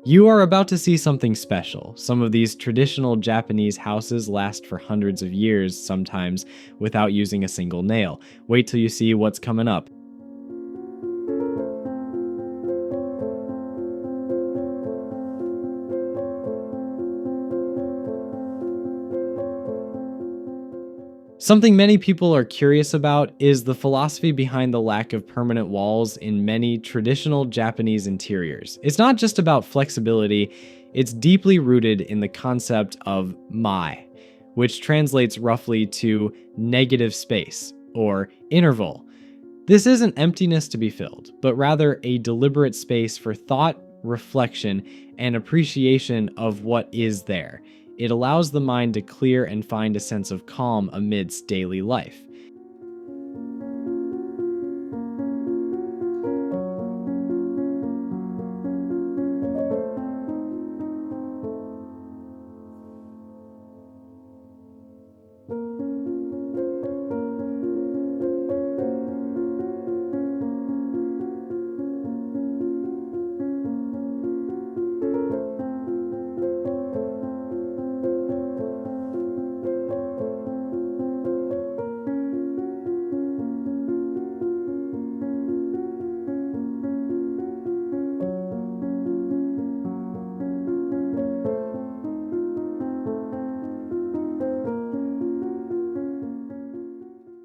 You are about to see something special. Some of these traditional Japanese houses last for hundreds of years, sometimes without using a single nail. Wait till you see what's coming up. Something many people are curious about is the philosophy behind the lack of permanent walls in many traditional Japanese interiors. It's not just about flexibility, it's deeply rooted in the concept of mai, which translates roughly to negative space or interval. This isn't emptiness to be filled, but rather a deliberate space for thought, reflection, and appreciation of what is there. It allows the mind to clear and find a sense of calm amidst daily life.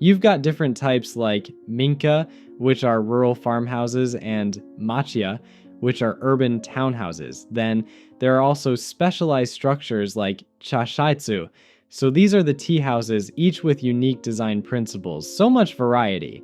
You've got different types like minka, which are rural farmhouses, and machiya, which are urban townhouses. Then there are also specialized structures like chashaitsu. So these are the tea houses, each with unique design principles. So much variety.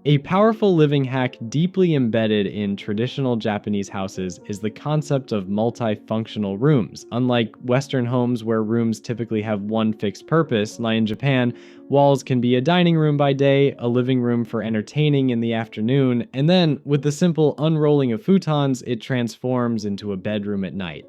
A powerful living hack deeply embedded in traditional Japanese houses is the concept of multifunctional rooms. Unlike Western homes where rooms typically have one fixed purpose, like in Japan, walls can be a dining room by day, a living room for entertaining in the afternoon, and then, with the simple unrolling of futons, it transforms into a bedroom at night.